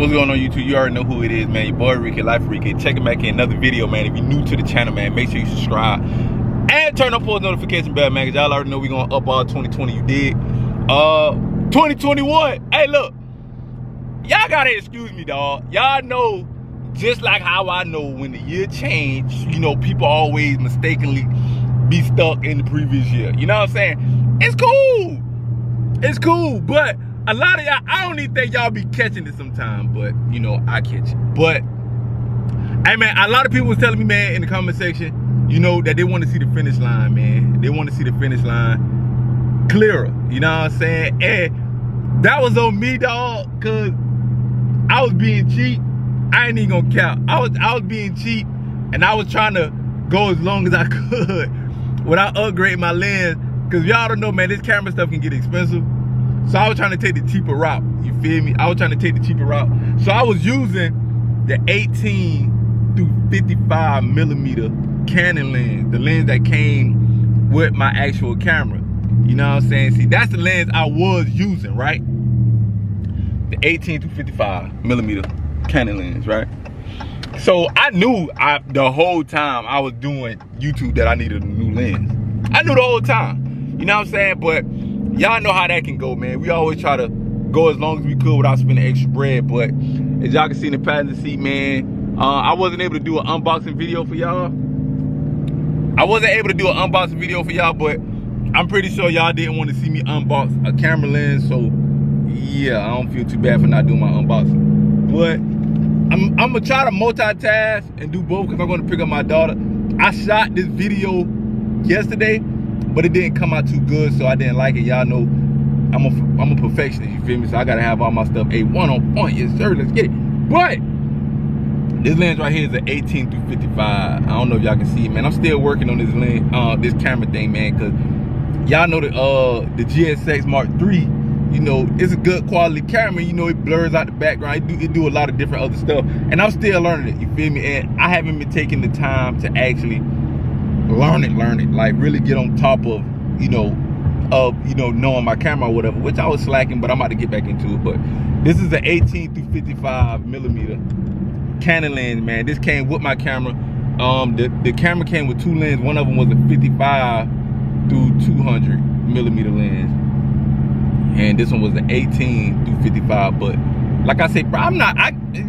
What's going on YouTube? You already know who it is, man. Your boy Rique, Life Rique. Checking back in another video, man. If you're new to the channel, man, make sure you subscribe and turn on post notification bell, man, because y'all already know we're gonna up all 2020. You did 2021. Hey, look, y'all gotta excuse me, dog. Y'all know, just like how I know when the year changed, you know, people always mistakenly be stuck in the previous year. You know what I'm saying? It's cool. It's cool, but a lot of y'all, I don't even think y'all be catching it sometimes, but you know, I catch it. But hey man, a lot of people was telling me, man, in the comment section, you know, that they want to see the finish line, man. They want to see the finish line clearer. You know what I'm saying? And that was on me, dog, cause I was being cheap. I ain't even gonna count. I was being cheap, and I was trying to go as long as I could without upgrading my lens. Cause y'all don't know, man, this camera stuff can get expensive. So I was trying to take the cheaper route, you feel me? I was trying to take the cheaper route. So I was using the 18 through 55 millimeter Canon lens, the lens that came with my actual camera. You know what I'm saying? See, that's the lens I was using, right? The 18 through 55 millimeter Canon lens, right? So I knew the whole time I was doing YouTube that I needed a new lens. I knew the whole time, you know what I'm saying? But y'all know how that can go, man. We always try to go as long as we could without spending extra bread. But as y'all can see in the passenger seat, man, I wasn't able to do an unboxing video for y'all. But I'm pretty sure y'all didn't want to see me unbox a camera lens. So yeah, I don't feel too bad for not doing my unboxing. But I'm gonna try to multitask and do both because I'm gonna pick up my daughter. I shot this video yesterday, but it didn't come out too good, so I didn't like it. Y'all know I'm a perfectionist, you feel me? So I gotta have all my stuff A1 on point. Yes sir, let's get it. But this lens right here is an 18 through 55. I don't know if y'all can see it, man. I'm still working on this lens, this camera thing, man, because y'all know the GSX Mark III, you know, it's a good quality camera. You know, it blurs out the background. It do a lot of different other stuff, and I'm still learning it, you feel me? And I haven't been taking the time to actually learn it, like really get on top of, you know, knowing my camera or whatever, which I was slacking, but I'm about to get back into it. But this is an 18 through 55 millimeter Canon lens, man. This came with my camera. The camera came with two lenses. One of them was a 55 through 200 millimeter lens, and this one was an 18 through 55. But like I said, bro,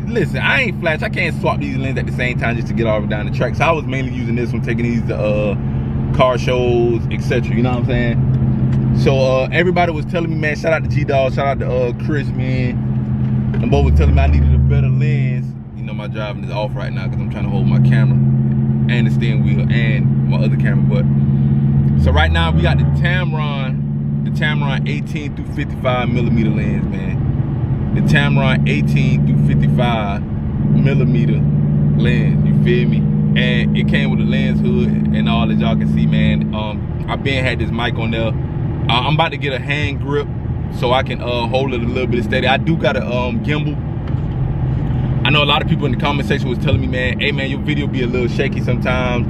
listen, I ain't flash. I can't swap these lenses at the same time just to get all the way down the track. So I was mainly using this one, taking these to car shows, etc. You know what I'm saying? So everybody was telling me, man, shout out to G-Dog, shout out to Chris, man. Them both was telling me I needed a better lens. You know, my driving is off right now because I'm trying to hold my camera and the steering wheel and my other camera. But so right now we got the Tamron 18 through 55 millimeter lens, man. The Tamron 18 through 55 millimeter lens, you feel me? And it came with a lens hood and all, as y'all can see, man. I been had this mic on there. I'm about to get a hand grip so I can hold it a little bit steady. I do got a gimbal. I know a lot of people in the comment section was telling me, man, hey man, your video be a little shaky sometimes.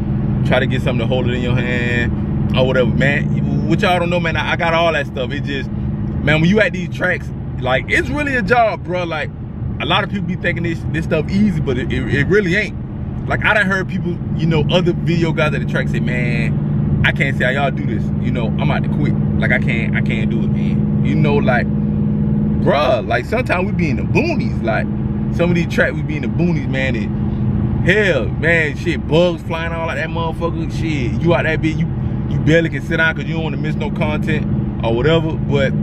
Try to get something to hold it in your hand or whatever, man. What y'all don't know, man, I got all that stuff. It just, man, when you at these tracks, like, it's really a job, bro. Like, a lot of people be thinking this stuff easy, but it really ain't. Like, I done heard people, you know, other video guys at the track say, man, I can't see how y'all do this. You know, I'm about to quit. Like, I can't do it, man. You know, like, bruh, like, sometimes we be in the boonies. Like, some of these tracks we be in the boonies, man. And hell, man, shit, bugs flying all like that motherfucker. Shit, you out that bitch, you barely can sit down because you don't want to miss no content or whatever. But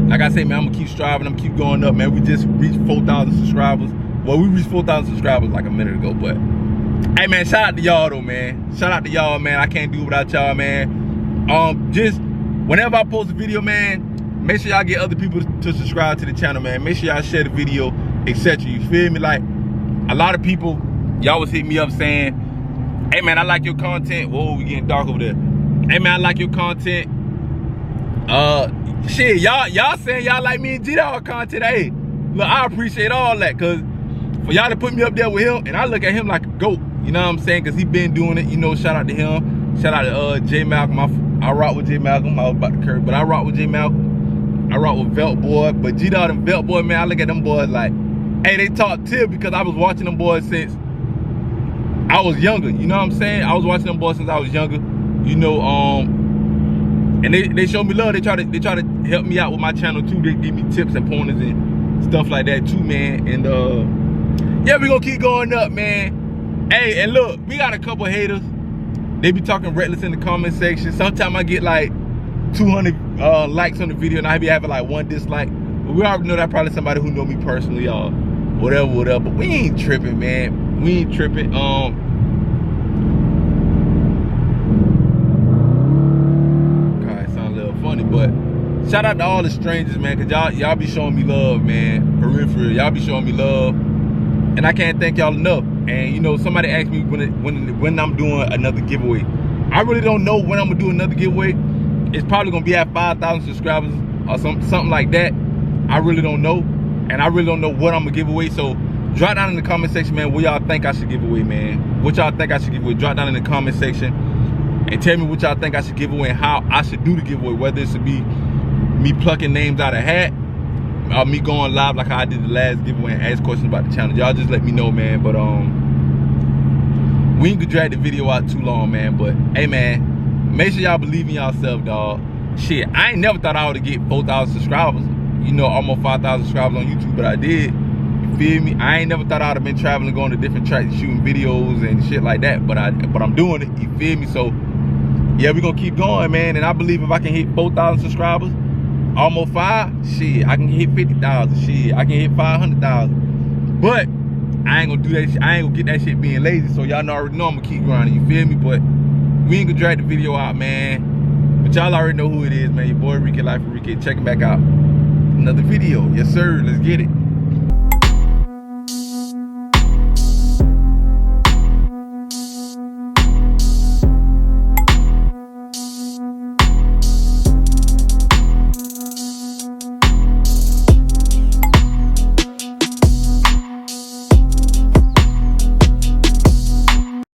like I say, man, I'm gonna keep striving, I'm gonna keep going up, man. We just reached 4,000 subscribers. Well, we reached 4,000 subscribers like a minute ago, but hey, man, shout out to y'all though, man. Shout out to y'all, man. I can't do it without y'all, man. Just whenever I post a video, man, make sure y'all get other people to subscribe to the channel, man. Make sure y'all share the video, etc. You feel me? Like, a lot of people, y'all was hitting me up saying, hey, man, I like your content. Whoa, we getting dark over there. Hey, man, I like your content. Shit, y'all saying y'all like me and G-Dog content. Hey, look, I appreciate all that, because for y'all to put me up there with him, and I look at him like a goat, you know what I'm saying? Because he been doing it, you know. Shout out to him. Shout out to J Malcolm. I rock with J Malcolm. I was about to curve, but I rock with J Malcolm. I rock with Velt Boy. But G-Dog and Velt Boy, man, I look at them boys like, hey, they talk tip because I was watching them boys since I was younger. You know what I'm saying? I was watching them boys since I was younger. You know, and they show me love. They try to help me out with my channel too. They give me tips and pointers and stuff like that too, man. And yeah, we gonna keep going up, man. Hey, and look, we got a couple haters. They be talking reckless in the comment section. Sometimes I get like 200 likes on the video and I be having like 1 dislike. But we already know that probably somebody who know me personally or whatever. But we ain't tripping, man. We ain't tripping. God, it sound a little funny, but shout out to all the strangers, man, cause y'all be showing me love, man. For real, y'all be showing me love, and I can't thank y'all enough. And you know, somebody asked me when I'm doing another giveaway. I really don't know when I'm gonna do another giveaway. It's probably gonna be at 5,000 subscribers or something like that. I really don't know, and I really don't know what I'm gonna give away. So drop down in the comment section, man, what y'all think I should give away, man. What y'all think I should give away? Drop down in the comment section and tell me what y'all think I should give away and how I should do the giveaway. Whether it should be me plucking names out of a hat, or me going live like how I did the last giveaway and ask questions about the channel. Y'all just let me know, man. But we ain't gonna drag the video out too long, man. But hey, man, make sure y'all believe in yourself, dog. Shit, I ain't never thought I would get 4,000 subscribers. You know, almost 5,000 subscribers on YouTube, but I did. You feel me? I ain't never thought I would have been traveling, going to different tracks, shooting videos and shit like that. But I'm doing it. You feel me? So yeah, we gonna keep going, man. And I believe if I can hit 4,000 subscribers, almost 5, shit, I can hit 50,000. Shit, I can hit 500,000. But I ain't gonna do that shit. I ain't gonna get that shit being lazy. So y'all already know I'm gonna keep grinding. You feel me? But we ain't gonna drag the video out, man. But y'all already know who it is, man. Your boy Rique, Life of Rique. Check it back out. Another video. Yes, sir. Let's get it.